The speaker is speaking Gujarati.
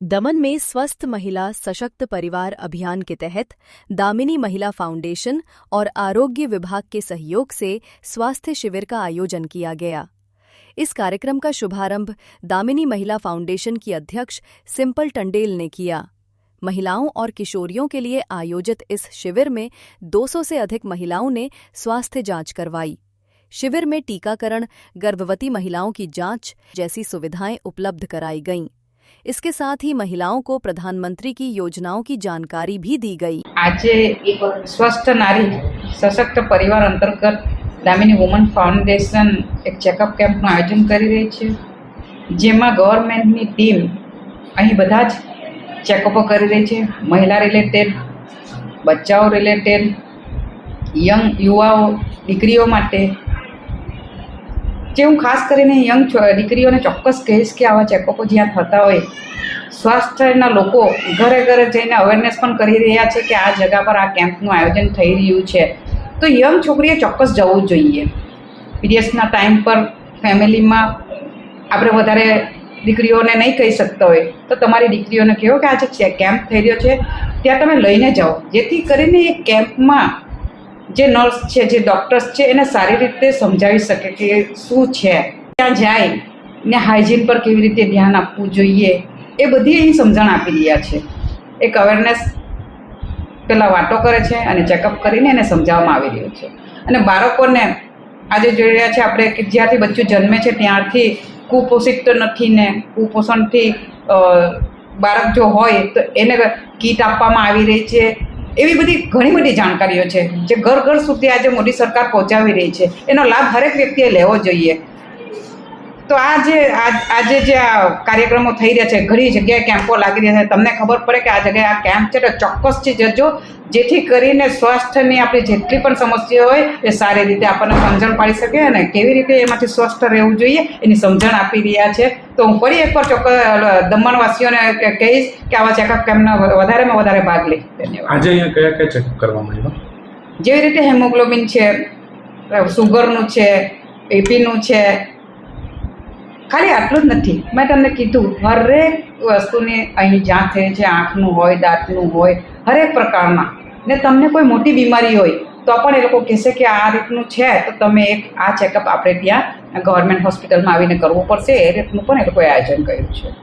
दमन में स्वस्थ महिला सशक्त परिवार अभियान के तहत दामिनी महिला फाउंडेशन और आरोग्य विभाग के सहयोग से स्वास्थ्य शिविर का आयोजन किया गया। इस कार्यक्रम का शुभारंभ दामिनी महिला फाउंडेशन की अध्यक्ष सिंपल टंडेल ने किया। महिलाओं और किशोरियों के लिए आयोजित इस शिविर में 200 से अधिक महिलाओं ने स्वास्थ्य जांच करवाई। शिविर में टीकाकरण, गर्भवती महिलाओं की जांच जैसी सुविधाएं उपलब्ध कराई गईं। इसके साथ ही महिलाओं को प्रधानमंत्री की योजनाओं की जानकारी भी दी गई। आज स्वस्थ नारी सशक्त परिवार अंतर्गत दामिनी वुमन फाउंडेशन एक चेकअप केम्पનું આયોજન કરી રહી છે, જેમાં ગવર્મેન્ટની ટીમ અહીં બધા જ ચેકઅપો કરી રહી છે। મહિલા રિલેટેડ, બચ્ચાઓ રિલેટેડ, યંગ યુવાઓ, દીકરીઓ માટે જે હું ખાસ કરીને યંગ દીકરીઓને ચોક્કસ કહીશ કે આવા ચેકઅપો જ્યાં થતા હોય, સ્વાસ્થ્યના લોકો ઘરે ઘરે જઈને અવેરનેસ પણ કરી રહ્યા છે કે આ જગા પર આ કેમ્પનું આયોજન થઈ રહ્યું છે, તો યંગ છોકરીએ ચોક્કસ જવું જોઈએ। પીરિયડ્સના ટાઈમ પર ફેમિલીમાં આપણે વધારે દીકરીઓને નહીં કહી શકતા હોય તો તમારી દીકરીઓને કહો કે આજે કેમ્પ થઈ રહ્યો છે ત્યાં તમે લઈને જાઓ, જેથી કરીને એ કેમ્પમાં જે નર્સ છે, જે ડૉક્ટર્સ છે એને સારી રીતે સમજાવી શકે કે શું છે, ત્યાં જાય ને હાઇજીન પર કેવી રીતે ધ્યાન આપવું જોઈએ, એ બધી અહીં સમજણ આપી રહ્યા છે। એક અવેરનેસ પેલા વાતો કરે છે અને ચેકઅપ કરીને એને સમજાવવામાં આવી રહ્યું છે। અને બાળકોને આજે જોઈ રહ્યા છે આપણે કે જ્યારથી બચ્ચું જન્મે છે ત્યારથી કુપોષિત તો નથી ને કુપોષણથી બાળક જો હોય તો એને કીટ આપવામાં આવી રહી છે। એવી બધી ઘણી બધી જાણકારીઓ છે જે ઘર ઘર સુધી આજે મોદી સરકાર પહોંચાવી રહી છે, એનો લાભ હરેક વ્યક્તિએ લેવો જોઈએ। તો આજે જે આ કાર્યક્રમો થઈ રહ્યા છે, ઘણી જગ્યાએ કેમ્પો લાગી રહ્યા છે, તમને ખબર પડે કે આ જગ્યાએ આ કેમ્પ છે તો ચોક્કસથી જજો, જેથી કરીને સ્વાસ્થ્યની આપણી જેટલી પણ સમસ્યા હોય એ સારી રીતે આપણને સમજણ પાડી શકે અને કેવી રીતે એમાંથી સ્વસ્થ રહેવું જોઈએ એની સમજણ આપી રહ્યા છે। તો હું ફરી એકવાર ચોક્કસ દમણવાસીઓને કહીશ કે આવા ચેકઅપ કેમ્પના વધારેમાં વધારે ભાગ લે। ધન્યવાદ। આજે અહીંયા કયા કયા ચેકઅપ કરવામાં આવ્યા? જેવી રીતે હેમોગ્લોબિન છે, સુગરનું છે, એપીનું છે, ખાલી આટલું જ નથી, મેં તમને કીધું હરેક વસ્તુની અહીં જાંચ થઈ છે, આંખનું હોય, દાંતનું હોય, હરેક પ્રકારના। ને તમને કોઈ મોટી બીમારી હોય તો પણ એ લોકો કહેશે કે આ રીતનું છે તો તમે આ ચેકઅપ આપણે ત્યાં ગવર્મેન્ટ હોસ્પિટલમાં આવીને કરવું પડશે, એ રીતનું પણ એ લોકોએ આયોજન કર્યું છે।